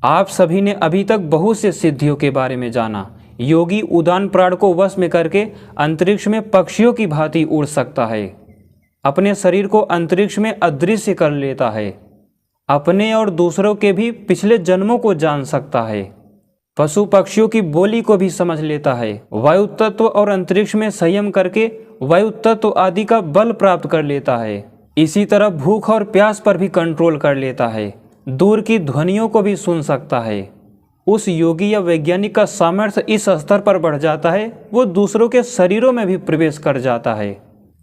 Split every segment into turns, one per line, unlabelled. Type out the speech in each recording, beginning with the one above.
आप सभी ने अभी तक बहुत से सिद्धियों के बारे में जाना। योगी उड़ान प्राण को वश में करके अंतरिक्ष में पक्षियों की भांति उड़ सकता है, अपने शरीर को अंतरिक्ष में अदृश्य कर लेता है, अपने और दूसरों के भी पिछले जन्मों को जान सकता है, पशु पक्षियों की बोली को भी समझ लेता है, वायु तत्व और अंतरिक्ष में संयम करके वायु तत्व आदि का बल प्राप्त कर लेता है। इसी तरह भूख और प्यास पर भी कंट्रोल कर लेता है, दूर की ध्वनियों को भी सुन सकता है। उस योगी या वैज्ञानिक का सामर्थ्य इस स्तर पर बढ़ जाता है, वो दूसरों के शरीरों में भी प्रवेश कर जाता है।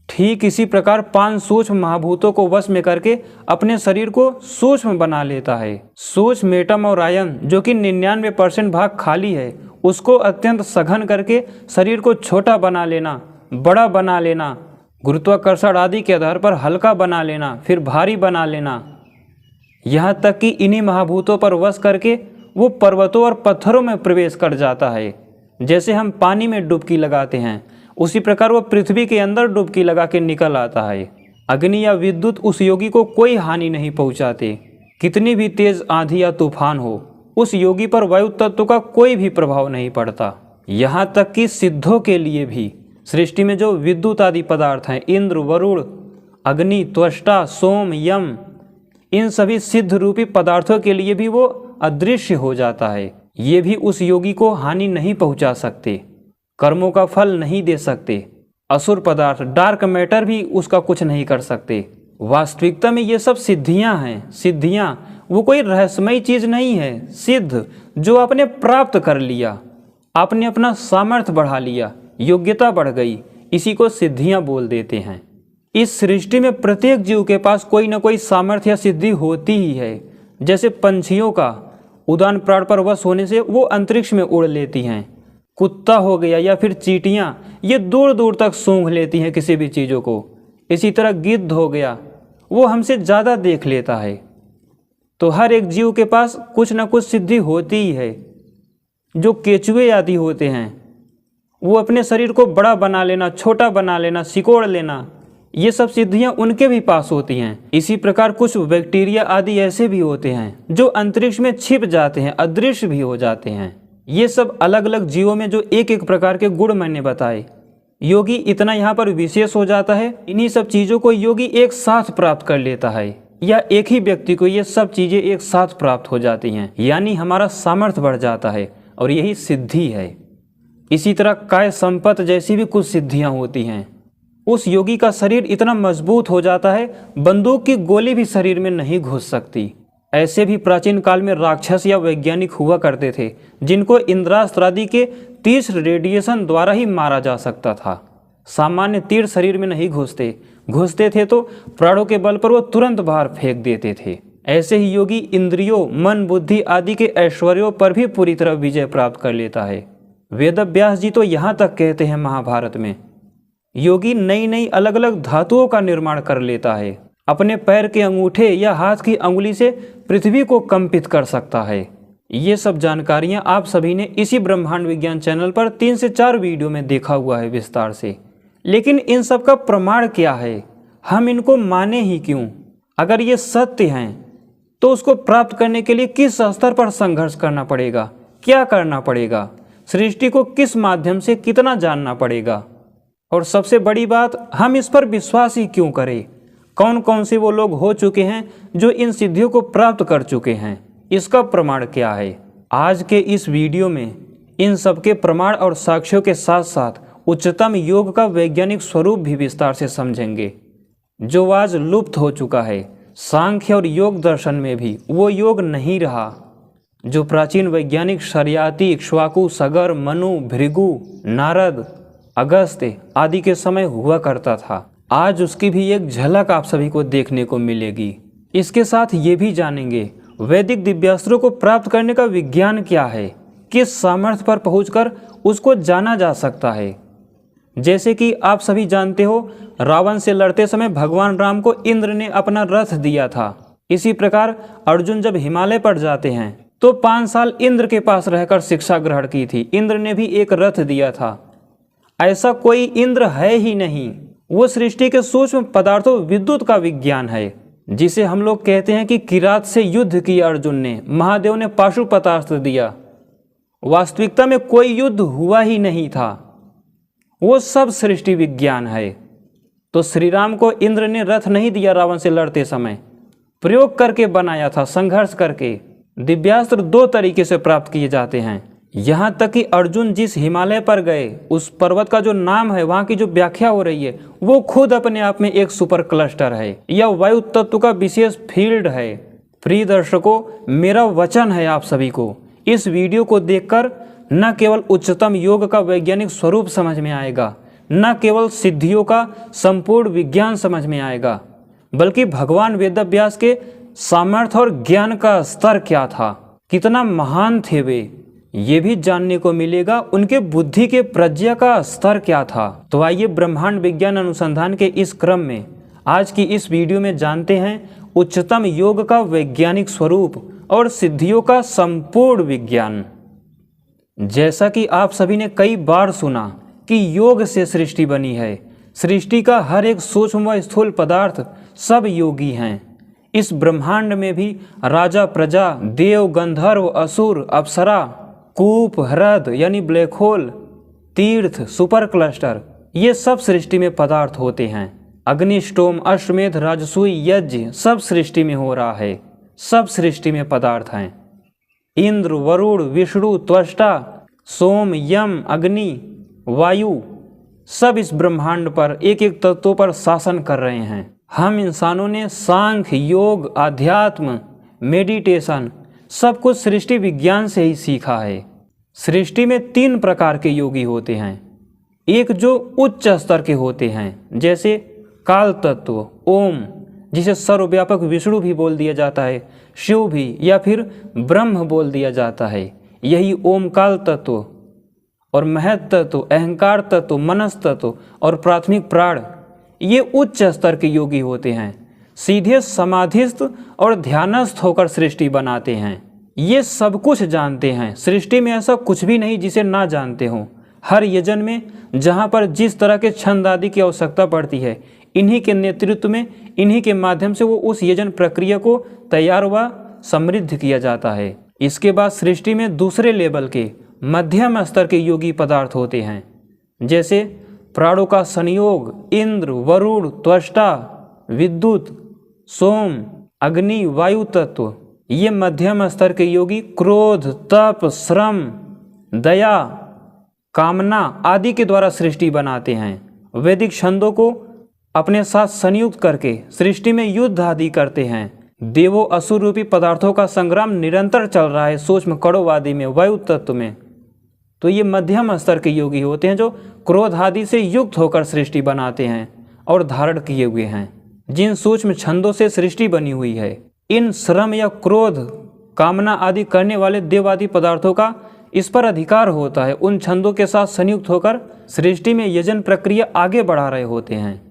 ठीक इसी प्रकार 5 सूक्ष्म महाभूतों को वश में करके अपने शरीर को सूक्ष्म बना लेता है। सूक्ष्म एटम और आयन जो कि 99% भाग खाली है, उसको अत्यंत सघन करके शरीर को छोटा बना लेना, बड़ा बना लेना, गुरुत्वाकर्षण आदि के आधार पर हल्का बना लेना, फिर भारी बना लेना, यहाँ तक कि इन्हीं महाभूतों पर वश करके वो पर्वतों और पत्थरों में प्रवेश कर जाता है। जैसे हम पानी में डुबकी लगाते हैं, उसी प्रकार वो पृथ्वी के अंदर डुबकी लगा के निकल आता है। अग्नि या विद्युत उस योगी को कोई हानि नहीं पहुंचाते। कितनी भी तेज आंधी या तूफान हो, उस योगी पर वायु तत्व का कोई भी प्रभाव नहीं पड़ता। यहाँ तक कि सिद्धों के लिए भी सृष्टि में जो विद्युत आदि पदार्थ हैं, इंद्र, वरुण, अग्नि, त्वष्टा, सोम, यम, इन सभी सिद्ध रूपी पदार्थों के लिए भी वो अदृश्य हो जाता है। ये भी उस योगी को हानि नहीं पहुंचा सकते, कर्मों का फल नहीं दे सकते। असुर पदार्थ, डार्क मैटर भी उसका कुछ नहीं कर सकते। वास्तविकता में ये सब सिद्धियां हैं। सिद्धियां वो कोई रहस्यमयी चीज नहीं है। सिद्ध जो आपने प्राप्त कर लिया, आपने अपना सामर्थ्य बढ़ा लिया, योग्यता बढ़ गई, इसी को सिद्धियां बोल देते हैं। इस सृष्टि में प्रत्येक जीव के पास कोई न कोई सामर्थ्य या सिद्धि होती ही है। जैसे पंछियों का उड़ान प्राण पर वश होने से वो अंतरिक्ष में उड़ लेती हैं। कुत्ता हो गया या फिर चींटियां, ये दूर दूर तक सूंघ लेती हैं किसी भी चीज़ों को। इसी तरह गिद्ध हो गया, वो हमसे ज़्यादा देख लेता है। तो हर एक जीव के पास कुछ न कुछ सिद्धि होती ही है। जो केचुए आदि होते हैं, वो अपने शरीर को बड़ा बना लेना, छोटा बना लेना, सिकोड़ लेना, ये सब सिद्धियां उनके भी पास होती हैं। इसी प्रकार कुछ बैक्टीरिया आदि ऐसे भी होते हैं जो अंतरिक्ष में छिप जाते हैं, अदृश्य भी हो जाते हैं। ये सब अलग अलग जीवों में जो एक एक प्रकार के गुण मैंने बताए, योगी इतना यहाँ पर विशेष हो जाता है। इन्हीं सब चीज़ों को योगी एक साथ प्राप्त कर लेता है, या एक ही व्यक्ति को ये सब चीज़ें एक साथ प्राप्त हो जाती हैं, यानी हमारा सामर्थ्य बढ़ जाता है, और यही सिद्धि है। इसी तरह काय संपत्ति जैसी भी कुछ सिद्धियाँ होती हैं। उस योगी का शरीर इतना मजबूत हो जाता है, बंदूक की गोली भी शरीर में नहीं घुस सकती। ऐसे भी प्राचीन काल में राक्षस या वैज्ञानिक हुआ करते थे, जिनको इंद्रास्त्र आदि के तीक्ष्ण रेडिएशन द्वारा ही मारा जा सकता था। सामान्य तीर शरीर में नहीं घुसते थे तो प्राणों के बल पर वो तुरंत बाहर फेंक देते थे। ऐसे ही योगी इंद्रियों, मन, बुद्धि आदि के ऐश्वर्यों पर भी पूरी तरह विजय प्राप्त कर लेता है। वेद व्यास जी तो यहाँ तक कहते हैं महाभारत में, योगी नई नई अलग अलग धातुओं का निर्माण कर लेता है। अपने पैर के अंगूठे या हाथ की अंगुली से पृथ्वी को कंपित कर सकता है। ये सब जानकारियां आप सभी ने इसी ब्रह्मांड विज्ञान चैनल पर 3 से 4 वीडियो में देखा हुआ है विस्तार से। लेकिन इन सब का प्रमाण क्या है? हम इनको माने ही क्यों? अगर ये सत्य हैं तो उसको प्राप्त करने के लिए किस स्तर पर संघर्ष करना पड़ेगा, क्या करना पड़ेगा, सृष्टि को किस माध्यम से कितना जानना पड़ेगा, और सबसे बड़ी बात, हम इस पर विश्वास ही क्यों करें? कौन कौन से वो लोग हो चुके हैं जो इन सिद्धियों को प्राप्त कर चुके हैं, इसका प्रमाण क्या है? आज के इस वीडियो में इन सब के प्रमाण और साक्ष्यों के साथ साथ उच्चतम योग का वैज्ञानिक स्वरूप भी विस्तार से समझेंगे, जो आज लुप्त हो चुका है। सांख्य और योग दर्शन में भी वो योग नहीं रहा जो प्राचीन वैज्ञानिक शर्याती, इक्ष्वाकु, सगर, मनु, भृगु, नारद, अगस्त्य आदि के समय हुआ करता था। आज उसकी भी एक झलक आप सभी को देखने को मिलेगी। इसके साथ ये भी जानेंगे वैदिक दिव्यास्त्रों को प्राप्त करने का विज्ञान क्या है, किस सामर्थ्य पर पहुंचकर उसको जाना जा सकता है। जैसे कि आप सभी जानते हो, रावण से लड़ते समय भगवान राम को इंद्र ने अपना रथ दिया था। इसी प्रकार अर्जुन जब हिमालय पर जाते हैं तो 5 साल इंद्र के पास रहकर शिक्षा ग्रहण की थी। इंद्र ने भी एक रथ दिया था। ऐसा कोई इंद्र है ही नहीं। वो सृष्टि के सूक्ष्म पदार्थों विद्युत का विज्ञान है। जिसे हम लोग कहते हैं कि किरात से युद्ध किया अर्जुन ने, महादेव ने पाशुपतास्त्र दिया। वास्तविकता में कोई युद्ध हुआ ही नहीं था, वो सब सृष्टि विज्ञान है। तो श्री राम को इंद्र ने रथ नहीं दिया रावण से लड़ते समय, प्रयोग करके बनाया था, संघर्ष करके। दिव्यास्त्र 2 तरीके से प्राप्त किए जाते हैं। यहाँ तक कि अर्जुन जिस हिमालय पर गए, उस पर्वत का जो नाम है, वहाँ की जो व्याख्या हो रही है, वो खुद अपने आप में एक सुपर क्लस्टर है, यह वायु तत्व का विशेष फील्ड है। प्रिय दर्शकों, मेरा वचन है आप सभी को, इस वीडियो को देखकर न केवल उच्चतम योग का वैज्ञानिक स्वरूप समझ में आएगा, न केवल सिद्धियों का संपूर्ण विज्ञान समझ में आएगा, बल्कि भगवान वेदव्यास के सामर्थ्य और ज्ञान का स्तर क्या था, कितना महान थे वे, ये भी जानने को मिलेगा। उनके बुद्धि के प्रज्ञा का स्तर क्या था। तो आइए ब्रह्मांड विज्ञान अनुसंधान के इस क्रम में आज की इस वीडियो में जानते हैं उच्चतम योग का वैज्ञानिक स्वरूप और सिद्धियों का संपूर्ण विज्ञान। जैसा कि आप सभी ने कई बार सुना कि योग से सृष्टि बनी है, सृष्टि का हर एक सूक्ष्म व स्थूल पदार्थ सब योगी हैं। इस ब्रह्मांड में भी राजा प्रजा, देव, गंधर्व, असुर, अप्सरा, कूप, ह्रद यानी ब्लैक होल, तीर्थ, सुपर क्लस्टर, ये सब सृष्टि में पदार्थ होते हैं। अग्निष्टोम, अश्वमेध, राजसूय, यज्ञ सब सृष्टि में हो रहा है, सब सृष्टि में पदार्थ हैं। इंद्र, वरुण, विष्णु, त्वष्टा, सोम, यम, अग्नि, वायु सब इस ब्रह्मांड पर एक एक तत्वों पर शासन कर रहे हैं। हम इंसानों ने सांख्य, योग, आध्यात्म, मेडिटेशन सब कुछ सृष्टि विज्ञान से ही सीखा है। सृष्टि में 3 प्रकार के योगी होते हैं। एक जो उच्च स्तर के होते हैं, जैसे काल तत्व, ओम, जिसे सर्वव्यापक विष्णु भी बोल दिया जाता है, शिव भी, या फिर ब्रह्म बोल दिया जाता है, यही ओम काल तत्व। और महत तत्व, अहंकार तत्व, मनस तत्व और प्राथमिक प्राण, ये उच्च स्तर के योगी होते हैं। सीधे समाधिस्थ और ध्यानस्थ होकर सृष्टि बनाते हैं। ये सब कुछ जानते हैं, सृष्टि में ऐसा कुछ भी नहीं जिसे ना जानते हों। हर यजन में जहाँ पर जिस तरह के छंद आदि की आवश्यकता पड़ती है, इन्हीं के नेतृत्व में, इन्हीं के माध्यम से वो उस यजन प्रक्रिया को तैयार व समृद्ध किया जाता है। इसके बाद सृष्टि में दूसरे लेवल के मध्यम स्तर के योगी पदार्थ होते हैं, जैसे प्राणों का संयोग, इंद्र, वरुण, त्वष्टा, विद्युत, सोम, अग्नि, वायु तत्व, ये मध्यम स्तर के योगी क्रोध, तप, श्रम, दया, कामना आदि के द्वारा सृष्टि बनाते हैं। वैदिक छंदों को अपने साथ संयुक्त करके सृष्टि में युद्ध आदि करते हैं। देवों असुर रूपी पदार्थों का संग्राम निरंतर चल रहा है सूक्ष्म कणों आदि में, वायु तत्व में। तो ये मध्यम स्तर के योगी होते हैं जो क्रोध आदि से युक्त होकर सृष्टि बनाते हैं और धारण किए हुए हैं। जिन सूक्ष्म छंदों से सृष्टि बनी हुई है, इन श्रम या क्रोध, कामना आदि करने वाले देवादि पदार्थों का इस पर अधिकार होता है। उन छंदों के साथ संयुक्त होकर सृष्टि में यजन प्रक्रिया आगे बढ़ा रहे होते हैं।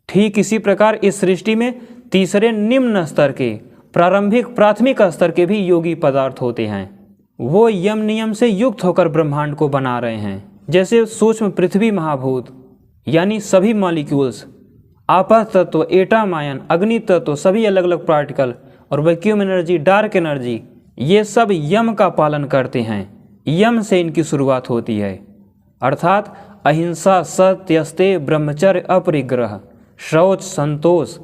ठीक इसी प्रकार इस सृष्टि में तीसरे निम्न स्तर के, प्रारंभिक प्राथमिक स्तर के भी योगी पदार्थ होते हैं। वो यम नियम से युक्त होकर ब्रह्मांड को बना रहे हैं, जैसे सूक्ष्म पृथ्वी महाभूत यानी सभी मॉलिक्यूल्स, आपः तत्व, एटम आयन, अग्नि तत्व, सभी अलग अलग पार्टिकल और वैक्यूम एनर्जी, डार्क एनर्जी, ये सब यम का पालन करते हैं। यम से इनकी शुरुआत होती है, अर्थात अहिंसा, सत्य, अस्तेय, ब्रह्मचर्य, अपरिग्रह, शौच, संतोष,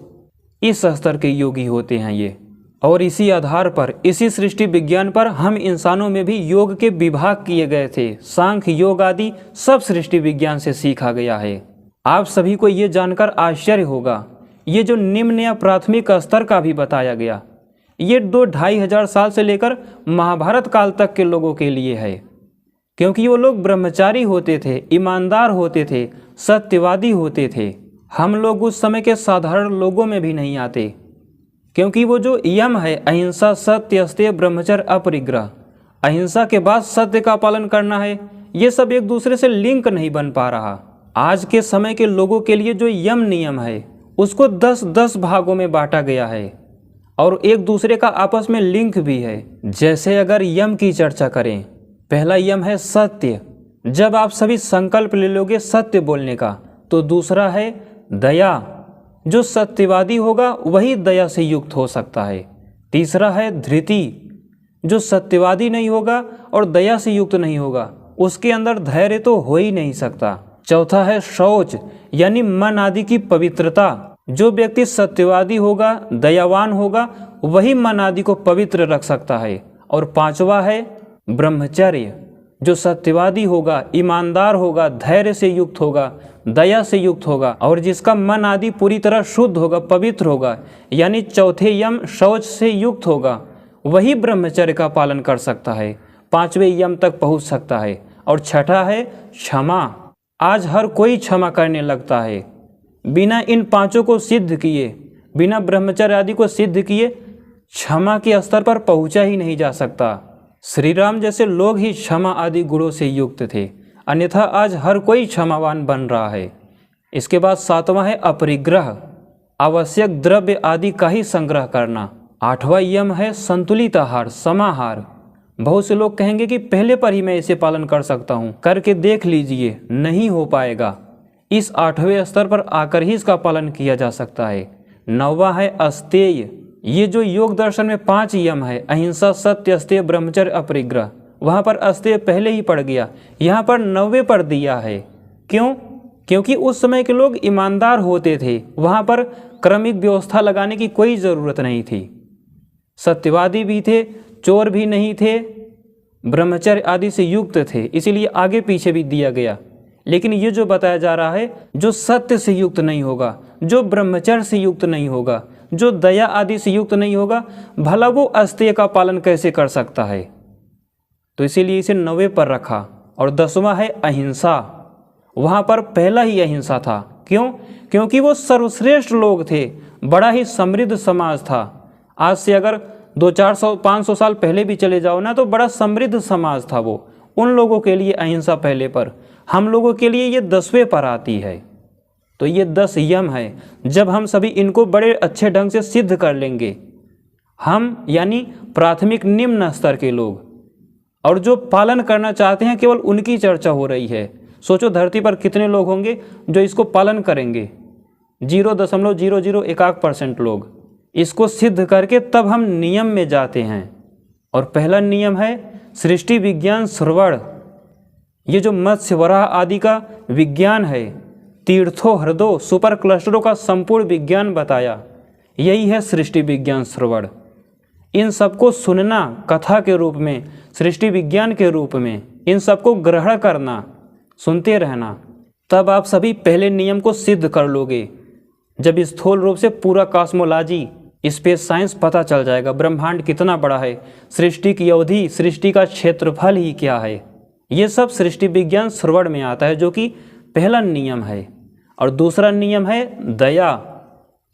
इस स्तर के योगी होते हैं ये। और इसी आधार पर, इसी सृष्टि विज्ञान पर हम इंसानों में भी योग के विभाग किए गए थे। सांख्य, योग आदि सब सृष्टि विज्ञान से सीखा गया है। आप सभी को ये जानकर आश्चर्य होगा, ये जो निम्न या प्राथमिक स्तर का भी बताया गया, ये 2-2,500 साल से लेकर महाभारत काल तक के लोगों के लिए है, क्योंकि वो लोग ब्रह्मचारी होते थे, ईमानदार होते थे, सत्यवादी होते थे। हम लोग उस समय के साधारण लोगों में भी नहीं आते, क्योंकि वो जो यम है, अहिंसा, सत्य, अस्तेय, ब्रह्मचर्य, अपरिग्रह, अहिंसा के बाद सत्य का पालन करना है, ये सब एक दूसरे से लिंक नहीं बन पा रहा। आज के समय के लोगों के लिए जो यम नियम है, उसको 10-10 भागों में बांटा गया है और एक दूसरे का आपस में लिंक भी है। जैसे अगर यम की चर्चा करें, पहला यम है सत्य, जब आप सभी संकल्प ले लोगे सत्य बोलने का, तो दूसरा है दया, जो सत्यवादी होगा वही दया से युक्त हो सकता है। तीसरा है धृति, जो सत्यवादी नहीं होगा और दया से युक्त नहीं होगा उसके अंदर धैर्य तो हो ही नहीं सकता। चौथा है शौच, यानी मन आदि की पवित्रता। जो व्यक्ति सत्यवादी होगा, दयावान होगा, वही मन आदि को पवित्र रख सकता है। और पांचवा है ब्रह्मचर्य, जो सत्यवादी होगा, ईमानदार होगा, धैर्य से युक्त होगा, दया से युक्त होगा और जिसका मन आदि पूरी तरह शुद्ध होगा, पवित्र होगा, यानी चौथे यम शौच से युक्त होगा, वही ब्रह्मचर्य का पालन कर सकता है, पांचवें यम तक पहुंच सकता है। और छठा है क्षमा। आज हर कोई क्षमा करने लगता है, बिना इन पांचों को सिद्ध किए, बिना ब्रह्मचर्य आदि को सिद्ध किए क्षमा के स्तर पर पहुंचा ही नहीं जा सकता। श्री राम जैसे लोग ही क्षमा आदि गुणों से युक्त थे, अन्यथा आज हर कोई क्षमावान बन रहा है। इसके बाद सातवां है अपरिग्रह, आवश्यक द्रव्य आदि का ही संग्रह करना। आठवां यम है संतुलित आहार, समाहार। बहुत से लोग कहेंगे कि पहले पर ही मैं इसे पालन कर सकता हूँ, करके देख लीजिए, नहीं हो पाएगा। इस आठवें स्तर पर आकर ही इसका पालन किया जा सकता है। नौवां है अस्तेय, ये जो योग दर्शन में 5 यम है, अहिंसा, सत्य, अस्तेय, ब्रह्मचर्य, अपरिग्रह, वहाँ पर अस्तेय पहले ही पड़ गया, यहाँ पर 9वें पर दिया है। क्यों? क्योंकि उस समय के लोग ईमानदार होते थे, वहाँ पर क्रमिक व्यवस्था लगाने की कोई ज़रूरत नहीं थी। सत्यवादी भी थे, चोर भी नहीं थे, ब्रह्मचर्य आदि से युक्त थे, इसीलिए आगे पीछे भी दिया गया। लेकिन ये जो बताया जा रहा है, जो सत्य से युक्त नहीं होगा, जो ब्रह्मचर्य से युक्त नहीं होगा, जो दया आदि से युक्त नहीं होगा, भला वो अस्तेय का पालन कैसे कर सकता है? तो इसीलिए इसे 9वें पर रखा। और 10वां है अहिंसा, वहाँ पर पहला ही अहिंसा था। क्यों? क्योंकि वो सर्वश्रेष्ठ लोग थे, बड़ा ही समृद्ध समाज था। आज से अगर 200-400-500 साल पहले भी चले जाओ ना, तो बड़ा समृद्ध समाज था वो। उन लोगों के लिए अहिंसा पहले पर, हम लोगों के लिए ये 10वें पर आती है। तो ये 10 यम है। जब हम सभी इनको बड़े अच्छे ढंग से सिद्ध कर लेंगे, हम यानी प्राथमिक निम्न स्तर के लोग, और जो पालन करना चाहते हैं केवल उनकी चर्चा हो रही है। सोचो धरती पर कितने लोग होंगे जो इसको पालन करेंगे? 0.001% लोग। इसको सिद्ध करके तब हम नियम में जाते हैं। और पहला नियम है सृष्टि विज्ञान श्रवण। ये जो मत्स्य, वराह आदि का विज्ञान है, तीर्थों, हृदयों, सुपर क्लस्टरों का संपूर्ण विज्ञान बताया, यही है सृष्टि विज्ञान श्रवण। इन सबको सुनना कथा के रूप में, सृष्टि विज्ञान के रूप में, इन सबको ग्रहण करना, सुनते रहना, तब आप सभी पहले नियम को सिद्ध कर लोगे। जब स्थूल रूप से पूरा कॉस्मोलॉजी, स्पेस साइंस पता चल जाएगा, ब्रह्मांड कितना बड़ा है, सृष्टि की अवधि, सृष्टि का क्षेत्रफल ही क्या है, ये सब सृष्टि विज्ञान श्रवण में आता है, जो कि पहला नियम है। और दूसरा नियम है दया।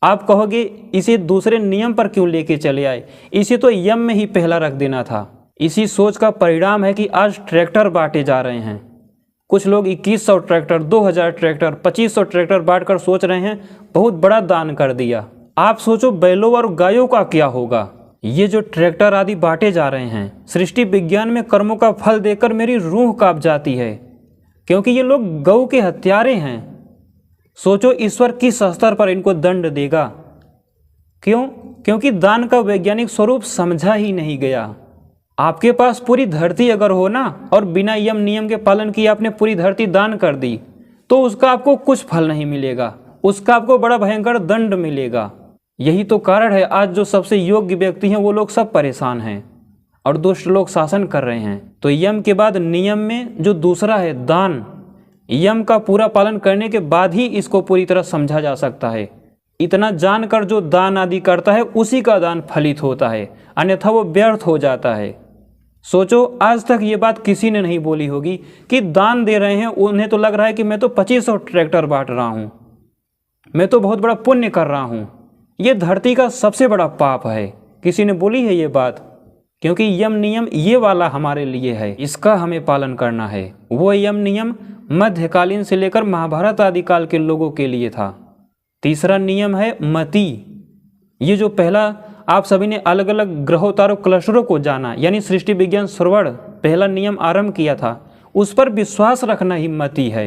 आप कहोगे इसे दूसरे नियम पर क्यों लेके चले आए? इसे तो यम में ही पहला रख देना था। इसी सोच का परिणाम है कि आज ट्रैक्टर बांटे जा रहे हैं। कुछ लोग 2100 ट्रैक्टर, 2000 ट्रैक्टर, 2500 ट्रैक्टर बांटकर सोच रहे हैं बहुत बड़ा दान कर दिया। आप सोचो बैलों और गायों का क्या होगा? ये जो ट्रैक्टर आदि बांटे जा रहे हैं, सृष्टि विज्ञान में कर्मों का फल देकर मेरी रूह कांप जाती है, क्योंकि ये लोग गौ के हत्यारे हैं। सोचो ईश्वर किस स्तर पर इनको दंड देगा? क्यों? क्योंकि दान का वैज्ञानिक स्वरूप समझा ही नहीं गया। आपके पास पूरी धरती अगर हो ना, और बिना यम नियम के पालन किए आपने पूरी धरती दान कर दी, तो उसका आपको कुछ फल नहीं मिलेगा, उसका आपको बड़ा भयंकर दंड मिलेगा। यही तो कारण है आज जो सबसे योग्य व्यक्ति हैं वो लोग सब परेशान हैं और दुष्ट लोग शासन कर रहे हैं। तो यम के बाद नियम में जो दूसरा है दान, यम का पूरा पालन करने के बाद ही इसको पूरी तरह समझा जा सकता है। इतना जानकर जो दान आदि करता है उसी का दान फलित होता है, अन्यथा वो व्यर्थ हो जाता है। सोचो आज तक ये बात किसी ने नहीं बोली होगी कि दान दे रहे हैं, उन्हें तो लग रहा है कि मैं तो 2500 ट्रैक्टर बांट रहा हूँ, मैं तो बहुत बड़ा पुण्य कर रहा हूँ। ये धरती का सबसे बड़ा पाप है। किसी ने बोली है ये बात? क्योंकि यम नियम ये वाला हमारे लिए है, इसका हमें पालन करना है। वो यम नियम मध्यकालीन से लेकर महाभारत आदि काल के लोगों के लिए था। तीसरा नियम है मति। ये जो पहला आप सभी ने अलग अलग ग्रहों, तारों, क्लस्टरों को जाना, यानी सृष्टि विज्ञान श्रवण पहला नियम आरंभ किया था, उस पर विश्वास रखना ही मति है।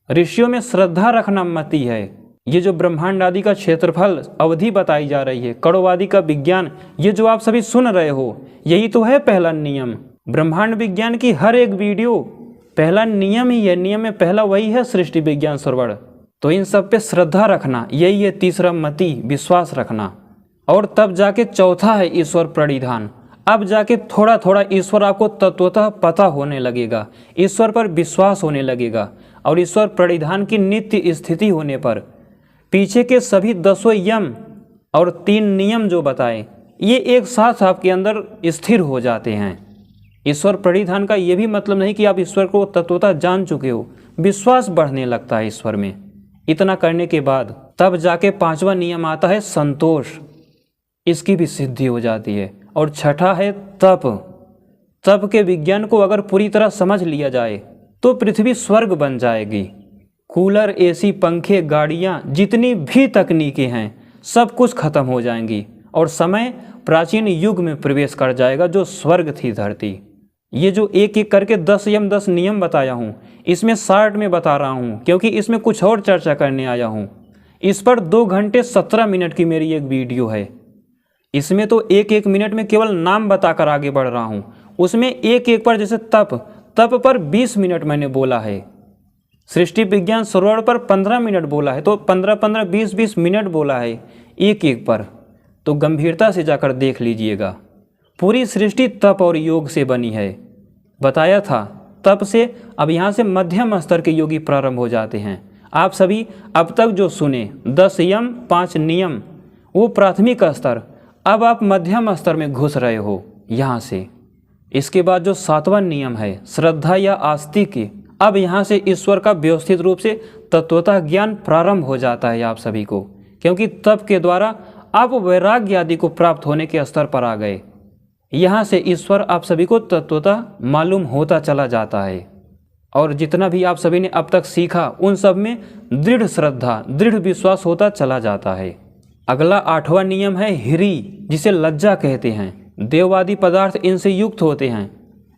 ऋषियों में श्रद्धा रखना मति है। ये जो ब्रह्मांड आदि का क्षेत्रफल अवधि बताई जा रही है, कणों आदि का विज्ञान, ये जो आप सभी सुन रहे हो, यही तो है पहला नियम। ब्रह्मांड विज्ञान की हर एक वीडियो पहला नियम ही है। नियम में पहला वही है, सृष्टि विज्ञान श्रवण। तो इन सब पे श्रद्धा रखना, यही है तीसरा मति, विश्वास रखना। और तब जाके चौथा है ईश्वर प्रणिधान। अब जाके थोड़ा थोड़ा ईश्वर आपको तत्वतः पता होने लगेगा, ईश्वर पर विश्वास होने लगेगा। और ईश्वर प्रणिधान की नित्य स्थिति होने पर पीछे के सभी 10 यम और 3 नियम जो बताए, ये एक साथ आपके अंदर स्थिर हो जाते हैं। ईश्वर प्रणिधान का ये भी मतलब नहीं कि आप ईश्वर को तत्वतः जान चुके हो, विश्वास बढ़ने लगता है ईश्वर में। इतना करने के बाद तब जाके 5वां नियम आता है संतोष, इसकी भी सिद्धि हो जाती है। और छठा है तप। तप के विज्ञान को अगर पूरी तरह समझ लिया जाए तो पृथ्वी स्वर्ग बन जाएगी। कूलर, एसी, पंखे, गाड़ियाँ, जितनी भी तकनीकें हैं सब कुछ खत्म हो जाएंगी और समय प्राचीन युग में प्रवेश कर जाएगा जो स्वर्ग थी धरती। ये जो एक एक करके 10 यम 10 नियम बताया हूँ, इसमें शॉर्ट में बता रहा हूँ क्योंकि इसमें कुछ और चर्चा करने आया हूँ। इस पर 2 घंटे 17 मिनट की मेरी एक वीडियो है। इसमें तो एक एक मिनट में केवल नाम बताकर आगे बढ़ रहा हूँ। उसमें एक एक पर, जैसे तप पर 20 मिनट मैंने बोला है। सृष्टि विज्ञान श्रवण पर 15 मिनट बोला है, तो 15-15, 20-20 मिनट बोला है एक एक पर। तो गंभीरता से जाकर देख लीजिएगा। पूरी सृष्टि तप और योग से बनी है। बताया था तप से अब यहाँ से मध्यम स्तर के योगी प्रारंभ हो जाते हैं। आप सभी अब तक जो सुने 10 यम 5 नियम, वो प्राथमिक स्तर। अब आप मध्यम स्तर में घुस रहे हो यहाँ से। इसके बाद जो 7वां नियम है श्रद्धा या आस्तिक, अब यहाँ से ईश्वर का व्यवस्थित रूप से तत्वतः ज्ञान प्रारंभ हो जाता है आप सभी को, क्योंकि तप के द्वारा आप वैराग्य आदि को प्राप्त होने के स्तर पर आ गए। यहाँ से ईश्वर आप सभी को तत्वतः मालूम होता चला जाता है। और जितना भी आप सभी ने अब तक सीखा उन सब में दृढ़ श्रद्धा, दृढ़ विश्वास होता चला जाता है। अगला 8वां नियम है ह्री, जिसे लज्जा कहते हैं। देववादी पदार्थ इनसे युक्त होते हैं,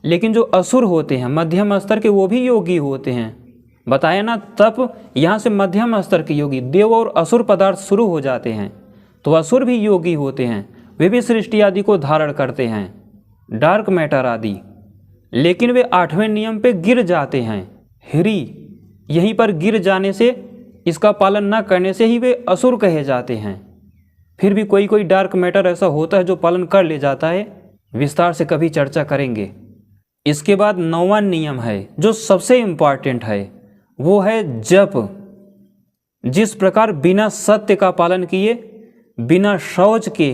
लेकिन जो असुर होते हैं मध्यम स्तर के, वो भी योगी होते हैं। बताया ना, तप यहाँ से मध्यम स्तर के योगी, देव और असुर पदार्थ शुरू हो जाते हैं। तो असुर भी योगी होते हैं, वे भी सृष्टि आदि को धारण करते हैं, डार्क मैटर आदि, लेकिन वे 8वें नियम पे गिर जाते हैं। ह्री, यहीं पर गिर जाने से, इसका पालन न करने से ही वे असुर कहे जाते हैं। फिर भी कोई कोई डार्क मैटर ऐसा होता है जो पालन कर ले जाता है, विस्तार से कभी चर्चा करेंगे। इसके बाद 9वां नियम है जो सबसे इम्पॉर्टेंट है, वो है जप। जिस प्रकार बिना सत्य का पालन किए, बिना शौच के,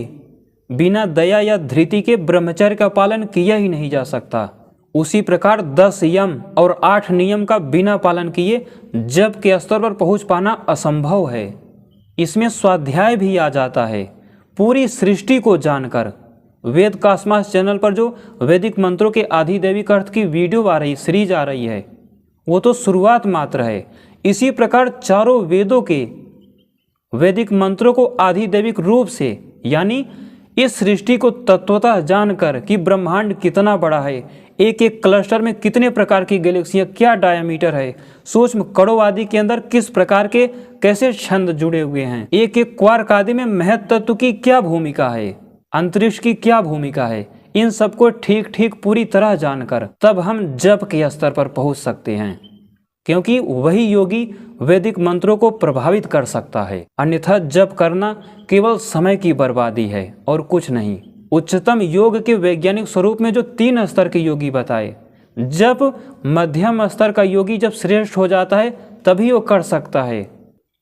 बिना दया या धृति के ब्रह्मचर्य का पालन किया ही नहीं जा सकता, उसी प्रकार 10 यम और 8 नियम का बिना पालन किए जप के स्तर पर पहुंच पाना असंभव है। इसमें स्वाध्याय भी आ जाता है। पूरी सृष्टि को जानकर वेद कास्मास चैनल पर जो वैदिक मंत्रों के आधिदैविक अर्थ की वीडियो आ रही, सीरीज आ रही है, वो तो शुरुआत मात्र है। इसी प्रकार चारों वेदों के वैदिक मंत्रों को आधिदैविक रूप से, यानी इस सृष्टि को तत्वतः जानकर कि ब्रह्मांड कितना बड़ा है, एक एक क्लस्टर में कितने प्रकार की गैलेक्सियाँ, क्या डायमीटर है, सूक्ष्म कणों आदि के अंदर किस प्रकार के कैसे छंद जुड़े हुए हैं, एक एक क्वार्क आदि में महत तत्व की क्या भूमिका है, अंतरिक्ष की क्या भूमिका है, इन सबको ठीक ठीक पूरी तरह जानकर तब हम जप के स्तर पर पहुंच सकते हैं, क्योंकि वही योगी वैदिक मंत्रों को प्रभावित कर सकता है। अन्यथा जप करना केवल समय की बर्बादी है और कुछ नहीं। उच्चतम योग के वैज्ञानिक स्वरूप में जो 3 स्तर के योगी बताए, जब मध्यम स्तर का योगी जब श्रेष्ठ हो जाता है तभी वो कर सकता है,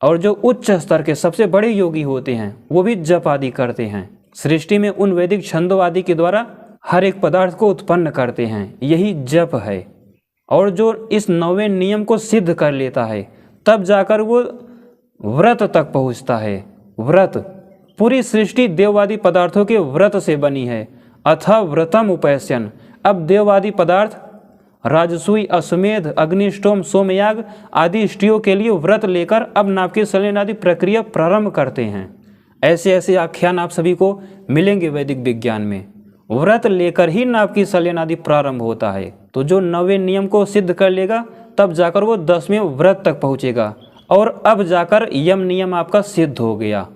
और जो उच्च स्तर के सबसे बड़े योगी होते हैं वो भी जप आदि करते हैं। सृष्टि में उन वैदिक छंदों आदि के द्वारा हर एक पदार्थ को उत्पन्न करते हैं, यही जप है। और जो इस 9वें नियम को सिद्ध कर लेता है तब जाकर वो व्रत तक पहुंचता है। व्रत, पूरी सृष्टि देववादी पदार्थों के व्रत से बनी है। अथ व्रतम उपैस्यन, अब देववादी पदार्थ राजसूय, अश्वमेध, अग्निष्टोम, सोमयाग आदि इष्टियों के लिए व्रत लेकर अब नाभिकीय संलयन आदि प्रक्रिया प्रारंभ करते हैं। ऐसे ऐसे आख्यान आप सभी को मिलेंगे वैदिक विज्ञान में। व्रत लेकर ही नाभिकीय संलयन आदि प्रारंभ होता है। तो जो 9वें नियम को सिद्ध कर लेगा तब जाकर वो 10वें व्रत तक पहुँचेगा। और अब जाकर यम नियम आपका सिद्ध हो गया।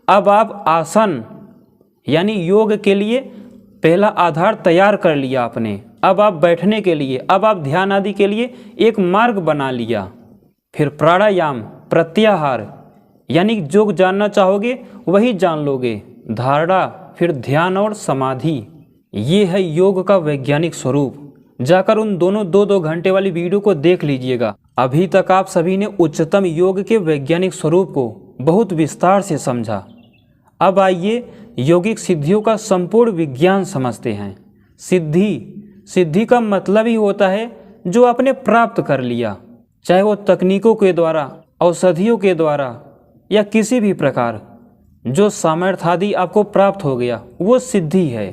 अब आप आसन यानी योग के लिए पहला आधार तैयार कर लिया आपने। अब आप बैठने के लिए, अब आप ध्यान आदि के लिए एक मार्ग बना लिया। फिर प्राणायाम, प्रत्याहार यानी जो जानना चाहोगे वही जान लोगे। धारणा, फिर ध्यान और समाधि, ये है योग का वैज्ञानिक स्वरूप। जाकर उन दोनों 2-2 घंटे वाली वीडियो को देख लीजिएगा। अभी तक आप सभी ने उच्चतम योग के वैज्ञानिक स्वरूप को बहुत विस्तार से समझा। अब आइए यौगिक सिद्धियों का संपूर्ण विज्ञान समझते हैं। सिद्धि का मतलब ही होता है जो आपने प्राप्त कर लिया, चाहे वो तकनीकों के द्वारा, औषधियों के द्वारा या किसी भी प्रकार, जो सामर्थ्य आदि आपको प्राप्त हो गया वो सिद्धि है।